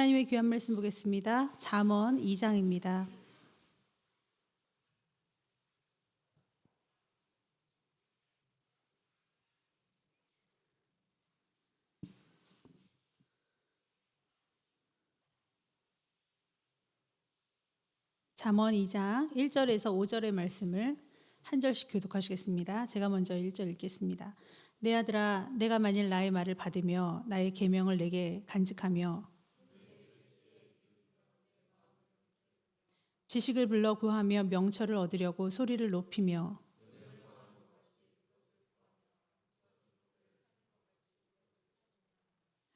하나님의 귀한 말씀 보겠습니다. 잠언 2장입니다. 잠언 2장 1절에서 5절의 말씀을 한 절씩 교독하시겠습니다. 제가 먼저 1절 읽겠습니다. 내 아들아, 내가 만일 나의 말을 받으며 나의 계명을 내게 간직하며 지식을 불러 구하며 명철을 얻으려고 소리를 높이며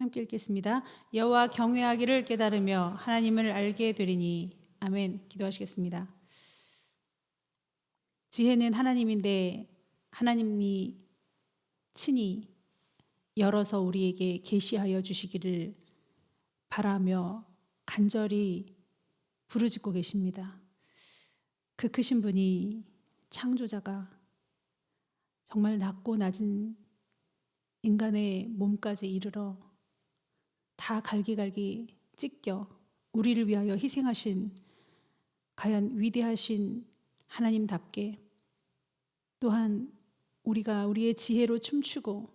함께 읽겠습니다. 여호와 경외하기를 깨달으며 하나님을 알게 되리니. 아멘. 기도하시겠습니다. 지혜는 하나님인데 하나님이 친히 열어서 우리에게 계시하여 주시기를 바라며 간절히 부르짖고 계십니다. 그 크신 분이 창조자가 정말 낮고 낮은 인간의 몸까지 이르러 다 갈기갈기 찢겨 우리를 위하여 희생하신 과연 위대하신 하나님답게 또한 우리가 우리의 지혜로 춤추고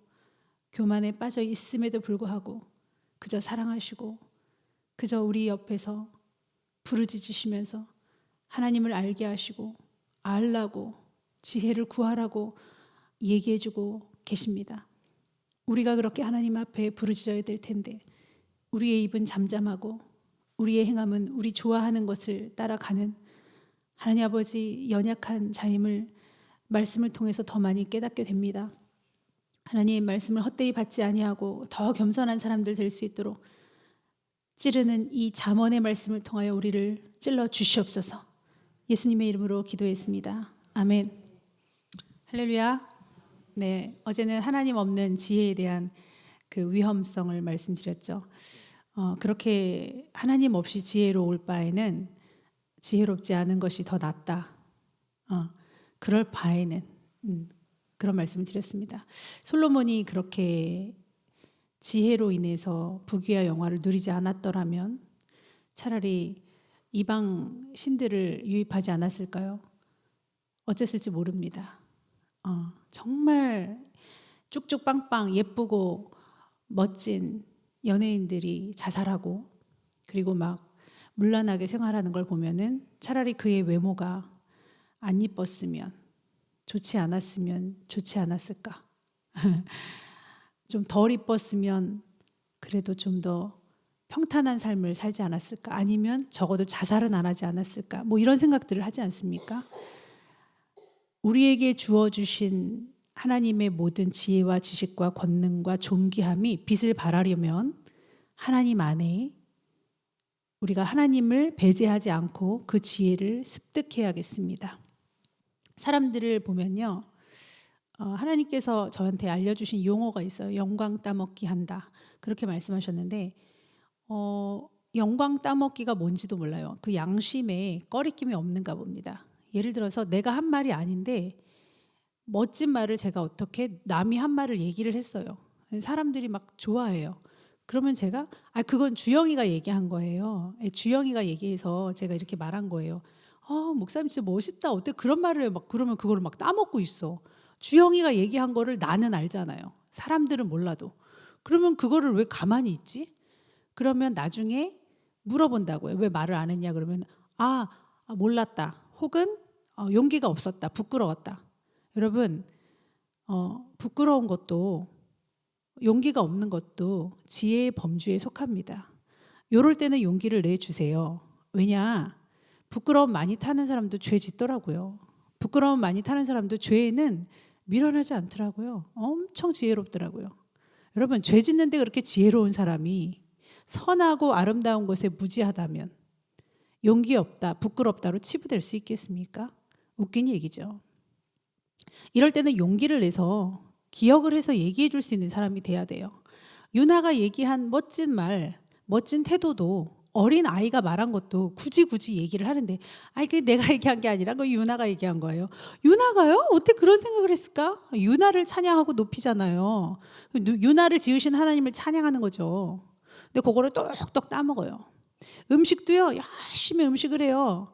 교만에 빠져 있음에도 불구하고 그저 사랑하시고 그저 우리 옆에서 부르짖으시면서 하나님을 알게 하시고 알라고 지혜를 구하라고 얘기해주고 계십니다. 우리가 그렇게 하나님 앞에 부르짖어야 될 텐데 우리의 입은 잠잠하고 우리의 행함은 우리 좋아하는 것을 따라가는 하나님 아버지 연약한 자임을 말씀을 통해서 더 많이 깨닫게 됩니다. 하나님 말씀을 헛되이 받지 아니하고 더 겸손한 사람들 될 수 있도록 찌르는 이 잠언의 말씀을 통하여 우리를 찔러 주시옵소서. 예수님의 이름으로 기도했습니다. 아멘. 할렐루야. 네, 어제는 하나님 없는 지혜에 대한 그 위험성을 말씀드렸죠. 그렇게 하나님 없이 지혜로울 바에는 지혜롭지 않은 것이 더 낫다. 그럴 바에는 그런 말씀을 드렸습니다. 솔로몬이 그렇게 지혜로 인해서 부귀와 영화를 누리지 않았더라면 차라리 이방 신들을 유입하지 않았을까요? 어쨌을지 모릅니다. 정말 쭉쭉 빵빵 예쁘고 멋진 연예인들이 자살하고 그리고 막 문란하게 생활하는 걸 보면은 차라리 그의 외모가 안 이뻤으면 좋지 않았으면 좋지 않았을까? 좀 덜 이뻤으면 그래도 좀 더 평탄한 삶을 살지 않았을까? 아니면 적어도 자살은 안 하지 않았을까? 뭐 이런 생각들을 하지 않습니까? 우리에게 주어주신 하나님의 모든 지혜와 지식과 권능과 존귀함이 빛을 발하려면 하나님 안에 우리가 하나님을 배제하지 않고 그 지혜를 습득해야겠습니다. 사람들을 보면요, 하나님께서 저한테 알려주신 용어가 있어요. 영광 따먹기 한다. 그렇게 말씀하셨는데 영광 따먹기가 뭔지도 몰라요. 그 양심에 꺼리낌이 없는가 봅니다. 예를 들어서 내가 한 말이 아닌데 멋진 말을 제가 어떻게 남이 한 말을 얘기를 했어요. 사람들이 막 좋아해요. 그러면 제가 그건 주영이가 얘기한 거예요. 주영이가 얘기해서 제가 이렇게 말한 거예요. 목사님 진짜 멋있다. 어떻게 그런 말을 막 그러면 그거를 막 따먹고 있어. 주영이가 얘기한 거를 나는 알잖아요. 사람들은 몰라도. 그러면 그거를 왜 가만히 있지? 그러면 나중에 물어본다고요. 왜 말을 안 했냐 그러면 몰랐다. 혹은 용기가 없었다. 부끄러웠다. 여러분 부끄러운 것도 용기가 없는 것도 지혜의 범주에 속합니다. 이럴 때는 용기를 내주세요. 왜냐? 부끄러움 많이 타는 사람도 죄 짓더라고요. 부끄러움 많이 타는 사람도 죄에는 미련하지 않더라고요. 엄청 지혜롭더라고요. 여러분 죄 짓는데 그렇게 지혜로운 사람이 선하고 아름다운 것에 무지하다면 용기 없다, 부끄럽다로 치부될 수 있겠습니까? 웃긴 얘기죠. 이럴 때는 용기를 내서 기억을 해서 얘기해 줄 수 있는 사람이 돼야 돼요. 유나가 얘기한 멋진 말, 멋진 태도도 어린 아이가 말한 것도 굳이 얘기를 하는데 그게 내가 얘기한 게 아니라 그 유나가 얘기한 거예요. 유나가요? 어떻게 그런 생각을 했을까? 유나를 찬양하고 높이잖아요. 유나를 지으신 하나님을 찬양하는 거죠. 근데 그거를 똑똑 따먹어요. 음식도요, 열심히 음식을 해요.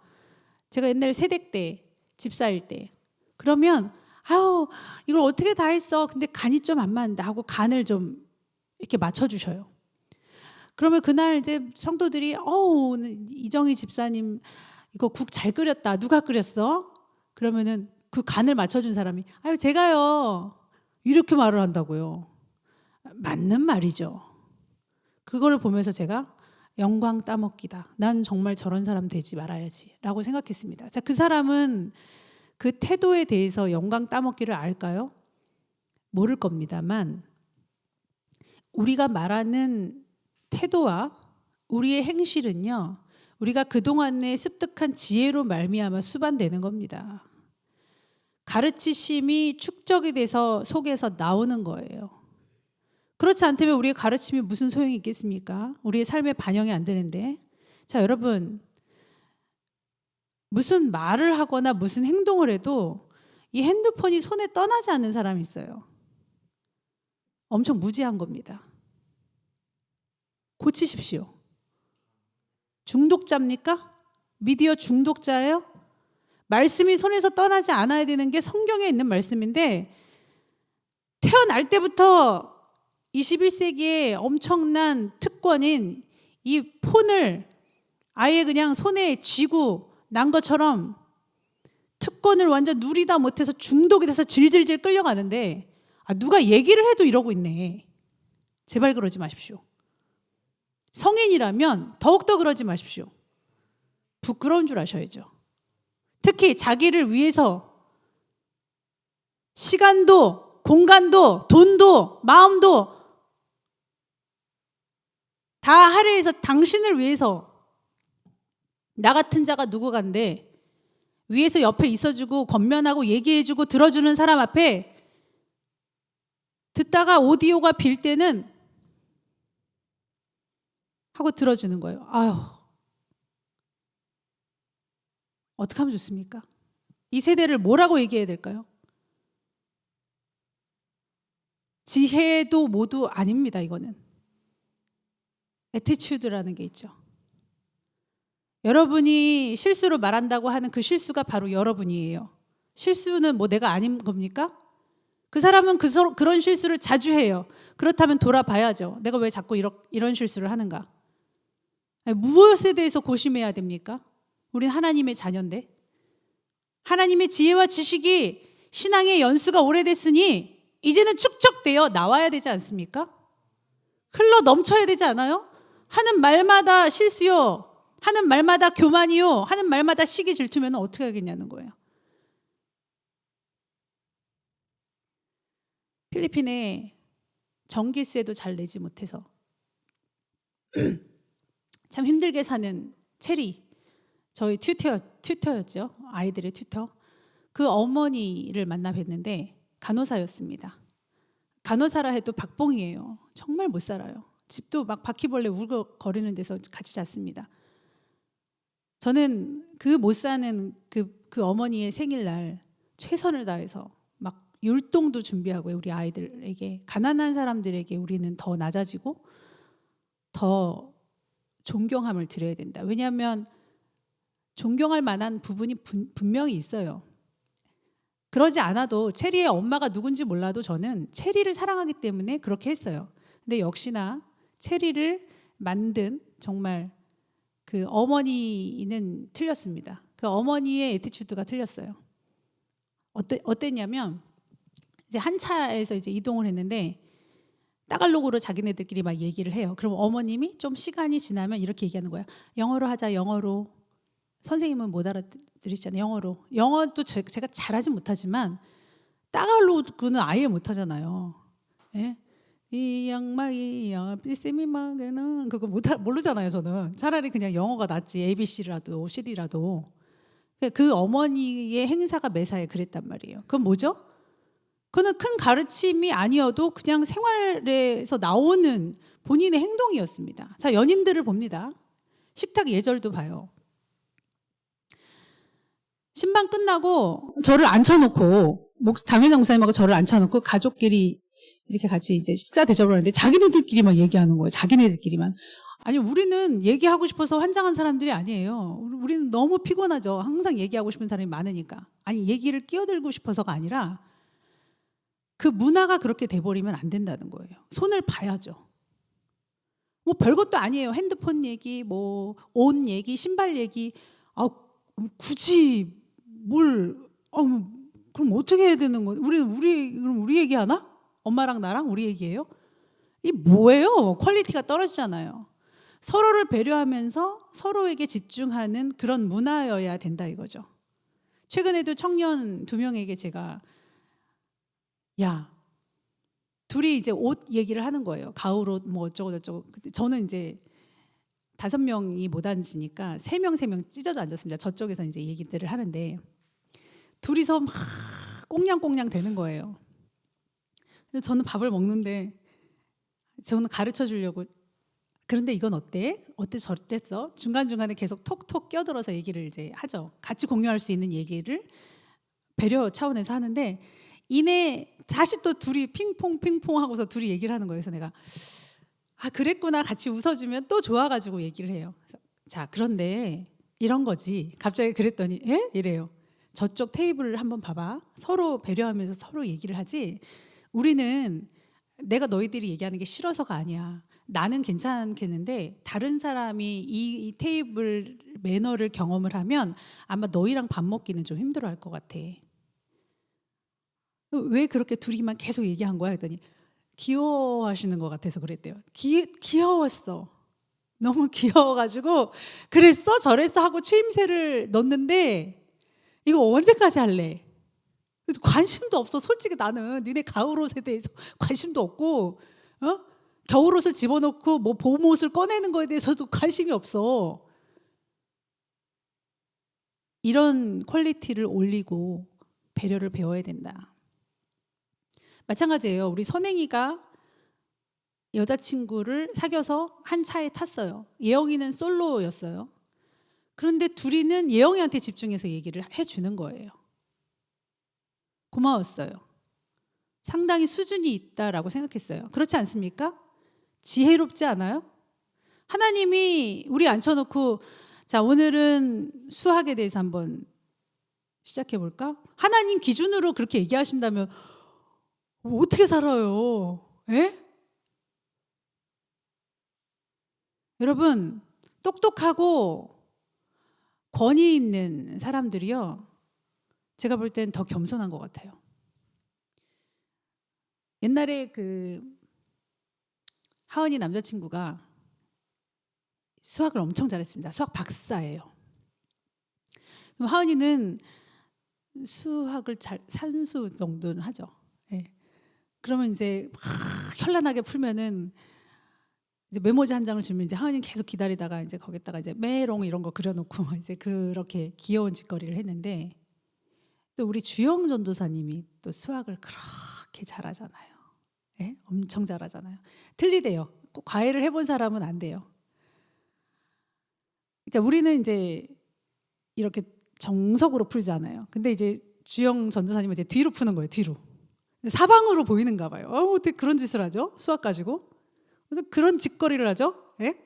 제가 옛날에 세댁 때, 집사일 때. 그러면, 아유, 이걸 어떻게 다 했어. 근데 간이 좀 안 맞는다 하고 간을 좀 이렇게 맞춰주셔요. 그러면 그날 이제 성도들이, 오늘 이정희 집사님, 이거 국 잘 끓였다. 누가 끓였어? 그러면은 그 간을 맞춰준 사람이, 아유, 제가요. 이렇게 말을 한다고요. 맞는 말이죠. 그거를 보면서 제가 영광 따먹기다. 난 정말 저런 사람 되지 말아야지 라고 생각했습니다. 자, 그 사람은 그 태도에 대해서 영광 따먹기를 알까요? 모를 겁니다만 우리가 말하는 태도와 우리의 행실은요, 우리가 그동안에 습득한 지혜로 말미암아 수반되는 겁니다. 가르치심이 축적이 돼서 속에서 나오는 거예요. 그렇지 않다면 우리의 가르침이 무슨 소용이 있겠습니까? 우리의 삶에 반영이 안 되는데. 자, 여러분, 무슨 말을 하거나 무슨 행동을 해도 이 핸드폰이 손에 떠나지 않는 사람이 있어요. 엄청 무지한 겁니다. 고치십시오. 중독자입니까? 미디어 중독자예요? 말씀이 손에서 떠나지 않아야 되는 게 성경에 있는 말씀인데, 태어날 때부터 21세기의 엄청난 특권인 이 폰을 아예 그냥 손에 쥐고 난 것처럼 특권을 완전 누리다 못해서 중독이 돼서 질질질 끌려가는데, 누가 얘기를 해도 이러고 있네. 제발 그러지 마십시오. 성인이라면 더욱더 그러지 마십시오. 부끄러운 줄 아셔야죠. 특히 자기를 위해서 시간도, 공간도, 돈도, 마음도 다 할애해서 당신을 위해서, 나 같은 자가 누구간데 위에서 옆에 있어주고 권면하고 얘기해주고 들어주는 사람 앞에 듣다가 오디오가 빌 때는 하고 들어주는 거예요. 아유, 어떻게 하면 좋습니까? 이 세대를 뭐라고 얘기해야 될까요? 지혜도 모두 아닙니다. 이거는 애티튜드라는 게 있죠. 여러분이 실수로 말한다고 하는 그 실수가 바로 여러분이에요. 실수는 뭐 내가 아닌 겁니까? 그 사람은 그런 실수를 자주 해요. 그렇다면 돌아봐야죠. 내가 왜 자꾸 이런 실수를 하는가? 무엇에 대해서 고심해야 됩니까? 우린 하나님의 자녀인데, 하나님의 지혜와 지식이 신앙의 연수가 오래됐으니 이제는 축적되어 나와야 되지 않습니까? 흘러 넘쳐야 되지 않아요? 하는 말마다 실수요, 하는 말마다 교만이요, 하는 말마다 시기 질투면 어떻게 하겠냐는 거예요. 필리핀에 전기세도 잘 내지 못해서 참 힘들게 사는 체리, 저희 튜터였죠. 아이들의 튜터. 그 어머니를 만나 뵀는데 간호사였습니다. 간호사라 해도 박봉이에요. 정말 못 살아요. 집도 막 바퀴벌레 울고거리는 데서 같이 잤습니다. 저는 그 못 사는 그 어머니의 생일날 최선을 다해서 막 율동도 준비하고, 우리 아이들에게, 가난한 사람들에게 우리는 더 낮아지고 더 존경함을 드려야 된다. 왜냐하면 존경할 만한 부분이 분명히 있어요. 그러지 않아도 체리의 엄마가 누군지 몰라도 저는 체리를 사랑하기 때문에 그렇게 했어요. 근데 역시나 체리를 만든 정말 그 어머니는 틀렸습니다. 그 어머니의 애티튜드가 틀렸어요. 어땠냐면 이제 한 차에서 이제 이동을 했는데 따갈로그로 자기네들끼리 막 얘기를 해요. 그럼 어머님이 좀 시간이 지나면 이렇게 얘기하는 거예요. 영어로 하자, 영어로. 선생님은 못 알아들으시잖아요. 영어로. 영어도 제가 잘하진 못하지만 따갈로그는 아예 못하잖아요. 예? 이 양말이야 비스미마게는 그거 모르잖아요. 저는 차라리 그냥 영어가 낫지. ABC라도 CD라도. 그 어머니의 행사가 매사에 그랬단 말이에요. 그건 뭐죠? 그거는 큰 가르침이 아니어도 그냥 생활에서 나오는 본인의 행동이었습니다. 자, 연인들을 봅니다. 식탁 예절도 봐요. 신방 끝나고 저를 앉혀놓고, 당회장 목사님하고 저를 앉혀놓고 가족끼리 이렇게 같이 이제 식사 대접을 하는데 자기네들끼리만 얘기하는 거예요. 자기네들끼리만. 아니, 우리는 얘기하고 싶어서 환장한 사람들이 아니에요. 우리는 너무 피곤하죠. 항상 얘기하고 싶은 사람이 많으니까. 아니, 얘기를 끼어들고 싶어서가 아니라 그 문화가 그렇게 돼버리면 안 된다는 거예요. 손을 봐야죠. 뭐 별것도 아니에요. 핸드폰 얘기, 뭐 옷 얘기, 신발 얘기. 굳이 뭘? 그럼 어떻게 해야 되는 거예요? 그럼 우리 얘기하나? 엄마랑 나랑 우리 얘기예요? 이 뭐예요? 퀄리티가 떨어지잖아요. 서로를 배려하면서 서로에게 집중하는 그런 문화여야 된다 이거죠. 최근에도 청년 2명에게 제가 야, 둘이 이제 옷 얘기를 하는 거예요. 가을 옷 뭐 어쩌고 저쩌고. 저는 이제 5명이 못 앉으니까 3명 찢어져 앉았습니다. 저쪽에서 이제 얘기들을 하는데 둘이서 막 꽁냥꽁냥 되는 거예요. 그래서 저는 밥을 먹는데 저는 가르쳐 주려고 그런데 이건 어때? 어때 저랬어? 중간중간에 계속 톡톡 껴들어서 얘기를 이제 하죠. 같이 공유할 수 있는 얘기를 배려 차원에서 하는데 이내 다시 또 둘이 핑퐁 하고서 둘이 얘기를 하는 거예요. 그래서 내가 그랬구나 같이 웃어주면 또 좋아가지고 얘기를 해요. 그래서, 자, 그런데 이런 거지. 갑자기 그랬더니 에? 이래요. 저쪽 테이블을 한번 봐봐. 서로 배려하면서 서로 얘기를 하지. 우리는 내가 너희들이 얘기하는 게 싫어서가 아니야. 나는 괜찮겠는데 다른 사람이 이 테이블 매너를 경험을 하면 아마 너희랑 밥 먹기는 좀 힘들어할 것 같아. 왜 그렇게 둘이만 계속 얘기한 거야? 했더니 귀여워하시는 것 같아서 그랬대요. 귀여웠어. 너무 귀여워가지고 그랬어? 저랬어? 하고 추임새를 넣는데 이거 언제까지 할래? 관심도 없어. 솔직히 나는 니네 가을옷에 대해서 관심도 없고 겨울옷을 집어넣고 뭐 봄옷을 꺼내는 거에 대해서도 관심이 없어. 이런 퀄리티를 올리고 배려를 배워야 된다. 마찬가지예요. 우리 선행이가 여자친구를 사귀어서 한 차에 탔어요. 예영이는 솔로였어요. 그런데 둘이는 예영이한테 집중해서 얘기를 해주는 거예요. 고마웠어요. 상당히 수준이 있다라고 생각했어요. 그렇지 않습니까? 지혜롭지 않아요? 하나님이 우리 앉혀놓고 자, 오늘은 수학에 대해서 한번 시작해 볼까? 하나님 기준으로 그렇게 얘기하신다면 어떻게 살아요? 에? 여러분, 똑똑하고 권위 있는 사람들이요, 제가 볼 땐 더 겸손한 것 같아요. 옛날에 그 하은이 남자친구가 수학을 엄청 잘했습니다. 수학 박사예요. 그럼 하은이는 수학을 산수 정도는 하죠. 네. 그러면 이제 막 현란하게 풀면은 이제 메모지 한 장을 주면 이제 하은이는 계속 기다리다가 이제 거기다가 이제 메롱 이런 거 그려놓고 이제 그렇게 귀여운 짓거리를 했는데 또 우리 주영 전도사님이 또 수학을 그렇게 잘하잖아요. 네? 엄청 잘하잖아요. 틀리대요. 꼭 과외를 해본 사람은 안 돼요. 그러니까 우리는 이제 이렇게 정석으로 풀잖아요. 근데 이제 주영 전도사님은 이제 뒤로 푸는 거예요. 뒤로. 사방으로 보이는가 봐요. 어떻게 그런 짓을 하죠? 수학 가지고. 그런 짓거리를 하죠. 예?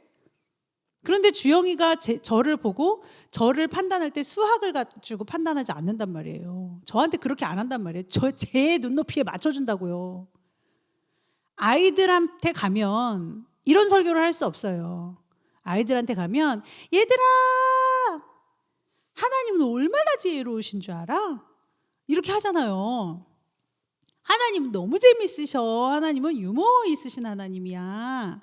그런데 주영이가 저를 보고 저를 판단할 때 수학을 가지고 판단하지 않는단 말이에요. 저한테 그렇게 안 한단 말이에요. 제 눈높이에 맞춰준다고요. 아이들한테 가면 이런 설교를 할 수 없어요. 아이들한테 가면 얘들아, 하나님은 얼마나 지혜로우신 줄 알아? 이렇게 하잖아요. 하나님은 너무 재밌으셔. 하나님은 유머 있으신 하나님이야.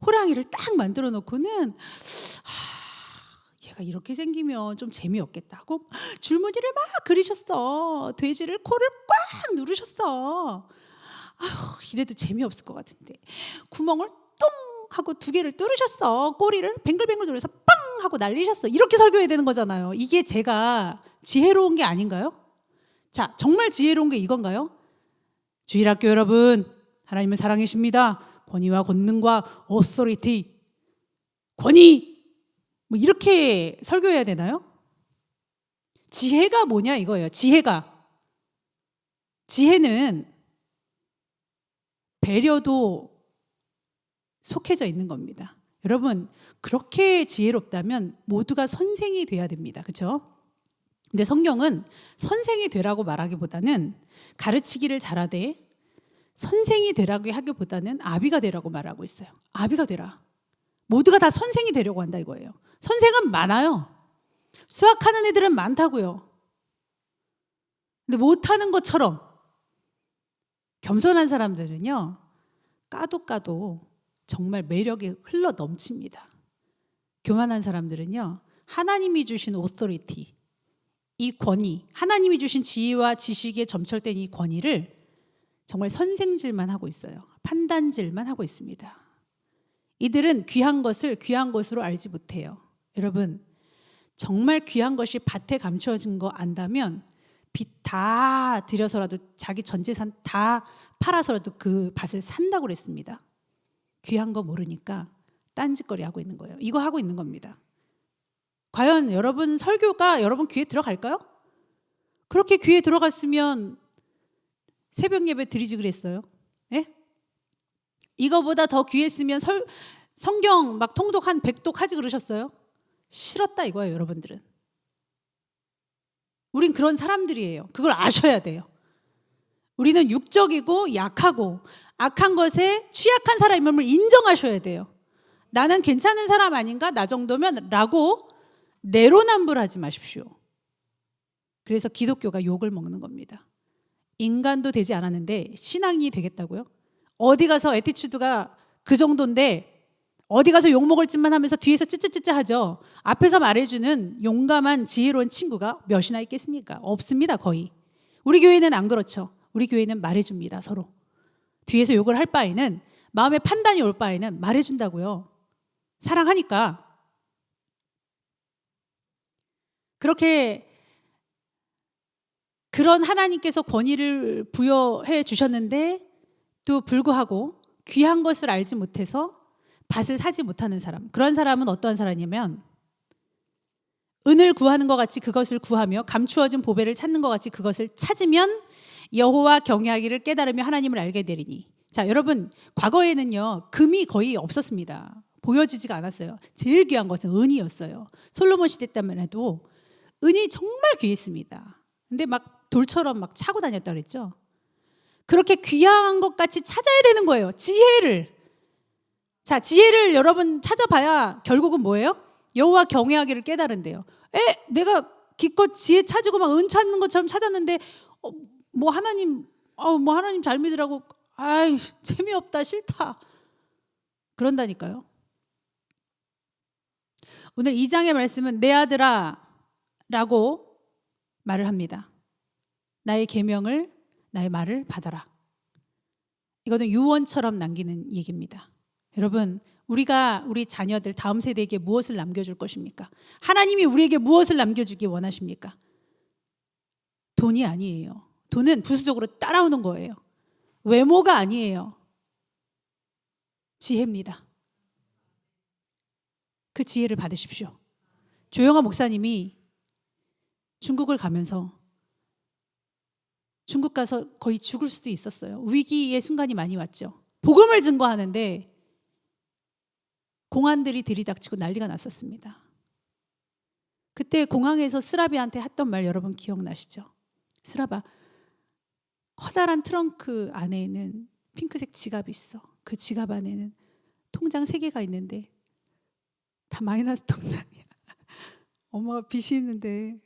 호랑이를 딱 만들어 놓고는 얘가 이렇게 생기면 좀 재미없겠다고 줄무늬를 막 그리셨어. 돼지를 코를 꽉 누르셨어. 이래도 재미없을 것 같은데 구멍을 똥 하고 2개를 뚫으셨어. 꼬리를 뱅글뱅글 돌려서 빵 하고 날리셨어. 이렇게 설교해야 되는 거잖아요. 이게 제가 지혜로운 게 아닌가요? 자, 정말 지혜로운 게 이건가요? 주일학교 여러분, 하나님은 사랑이십니다. 권위와 권능과 authority, 권위, 뭐 이렇게 설교해야 되나요? 지혜가 뭐냐 이거예요. 지혜는 배려도 속해져 있는 겁니다. 여러분, 그렇게 지혜롭다면 모두가 선생이 돼야 됩니다. 그렇죠? 근데 성경은 선생이 되라고 말하기보다는 가르치기를 잘하되 선생이 되라고 하기보다는 아비가 되라고 말하고 있어요. 아비가 되라. 모두가 다 선생이 되려고 한다 이거예요. 선생은 많아요. 수학하는 애들은 많다고요. 근데 못하는 것처럼 겸손한 사람들은요, 까도 정말 매력이 흘러 넘칩니다. 교만한 사람들은요, 하나님이 주신 오토리티, 이 권위, 하나님이 주신 지혜와 지식에 점철된 이 권위를 정말 선생질만 하고 있어요. 판단질만 하고 있습니다. 이들은 귀한 것을 귀한 것으로 알지 못해요. 여러분, 정말 귀한 것이 밭에 감추어진 거 안다면 빚 다 들여서라도 자기 전 재산 다 팔아서라도 그 밭을 산다고 그랬습니다. 귀한 거 모르니까 딴짓거리 하고 있는 거예요. 이거 하고 있는 겁니다. 과연 여러분 설교가 여러분 귀에 들어갈까요? 그렇게 귀에 들어갔으면 새벽 예배 드리지 그랬어요. 예? 이거보다 더 귀했으면 성경 막 통독 한 100독 하지 그러셨어요? 싫었다 이거예요, 여러분들은. 우린 그런 사람들이에요. 그걸 아셔야 돼요. 우리는 육적이고 약하고 악한 것에 취약한 사람임을 인정하셔야 돼요. 나는 괜찮은 사람 아닌가? 나 정도면 라고 내로남불하지 마십시오. 그래서 기독교가 욕을 먹는 겁니다. 인간도 되지 않았는데 신앙이 되겠다고요? 어디 가서 애티튜드가 그 정도인데 어디 가서 욕먹을 짓만 하면서 뒤에서 찌찌찌찌 하죠. 앞에서 말해주는 용감한 지혜로운 친구가 몇이나 있겠습니까? 없습니다, 거의. 우리 교회는 안 그렇죠. 우리 교회는 말해줍니다, 서로. 뒤에서 욕을 할 바에는, 마음의 판단이 올 바에는 말해준다고요. 사랑하니까. 그렇게 그런 하나님께서 권위를 부여해 주셨는데 또 불구하고 귀한 것을 알지 못해서 밭을 사지 못하는 사람, 그런 사람은 어떠한 사람이냐면 은을 구하는 것 같이 그것을 구하며 감추어진 보배를 찾는 것 같이 그것을 찾으면 여호와 경외하기를 깨달으며 하나님을 알게 되리니. 자, 여러분, 과거에는요 금이 거의 없었습니다. 보여지지가 않았어요. 제일 귀한 것은 은이었어요. 솔로몬 시대 때만 해도 은이 정말 귀했습니다. 근데 막 돌처럼 막 차고 다녔다 그랬죠. 그렇게 귀한 것 같이 찾아야 되는 거예요. 지혜를. 자, 지혜를 여러분 찾아봐야 결국은 뭐예요? 여호와 경외하기를 깨달은대요. 내가 기껏 지혜 찾고 막 은 찾는 것처럼 찾았는데 뭐 하나님 잘 믿으라고 재미없다 싫다 그런다니까요. 오늘 2장의 말씀은 내 아들아 라고 말을 합니다. 나의 계명을 나의 말을 받아라. 이거는 유언처럼 남기는 얘기입니다. 여러분, 우리가 우리 자녀들 다음 세대에게 무엇을 남겨줄 것입니까? 하나님이 우리에게 무엇을 남겨주기 원하십니까? 돈이 아니에요. 돈은 부수적으로 따라오는 거예요. 외모가 아니에요. 지혜입니다. 그 지혜를 받으십시오. 조영아 목사님이 중국을 가면서 중국 가서 거의 죽을 수도 있었어요. 위기의 순간이 많이 왔죠. 복음을 증거하는데 공안들이 들이닥치고 난리가 났었습니다. 그때 공항에서 스라비한테 했던 말 여러분 기억나시죠? 스라바, 커다란 트렁크 안에는 핑크색 지갑이 있어. 그 지갑 안에는 통장 3개가 있는데 다 마이너스 통장이야. 엄마가 빚이 있는데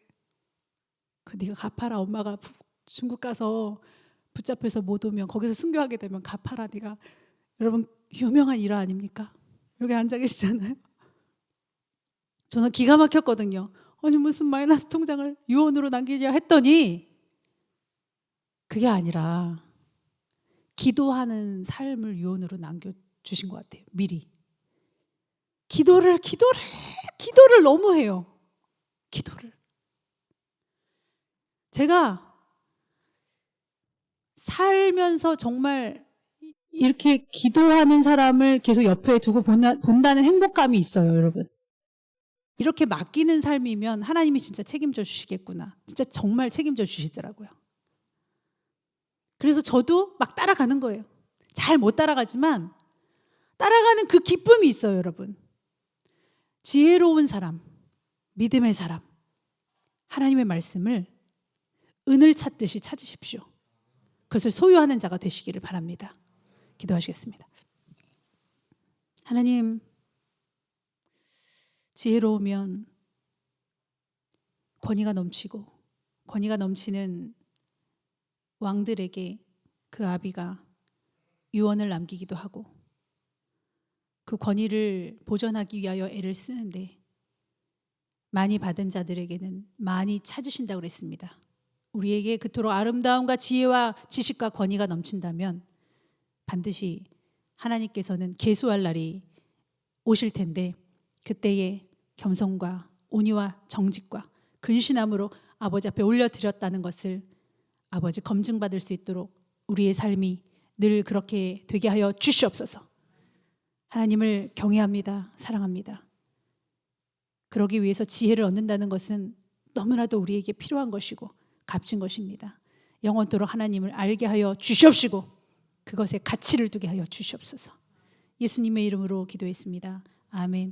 그 네가 갚아라. 엄마가 중국 가서 붙잡혀서 못 오면 거기서 순교하게 되면 갚아라 네가. 여러분 유명한 일화 아닙니까? 여기 앉아 계시잖아요. 저는 기가 막혔거든요. 아니 무슨 마이너스 통장을 유언으로 남기냐 했더니 그게 아니라 기도하는 삶을 유언으로 남겨주신 것 같아요. 미리. 기도를 너무 해요. 기도를. 제가 살면서 정말 이렇게 기도하는 사람을 계속 옆에 두고 본다는 행복감이 있어요, 여러분. 이렇게 맡기는 삶이면 하나님이 진짜 책임져 주시겠구나. 진짜 정말 책임져 주시더라고요. 그래서 저도 막 따라가는 거예요. 잘 못 따라가지만 따라가는 그 기쁨이 있어요, 여러분. 지혜로운 사람, 믿음의 사람, 하나님의 말씀을 은을 찾듯이 찾으십시오. 그것을 소유하는 자가 되시기를 바랍니다. 기도하시겠습니다. 하나님, 지혜로우면 권위가 넘치고 권위가 넘치는 왕들에게 그 아비가 유언을 남기기도 하고 그 권위를 보존하기 위하여 애를 쓰는데 많이 받은 자들에게는 많이 찾으신다고 그랬습니다. 우리에게 그토록 아름다움과 지혜와 지식과 권위가 넘친다면 반드시 하나님께서는 계수할 날이 오실 텐데 그때에 겸손과 온유와 정직과 근신함으로 아버지 앞에 올려드렸다는 것을 아버지 검증받을 수 있도록 우리의 삶이 늘 그렇게 되게 하여 주시옵소서. 하나님을 경외합니다. 사랑합니다. 그러기 위해서 지혜를 얻는다는 것은 너무나도 우리에게 필요한 것이고 값진 것입니다. 영원토록 하나님을 알게 하여 주시옵시고 그것에 가치를 두게 하여 주시옵소서. 예수님의 이름으로 기도했습니다. 아멘.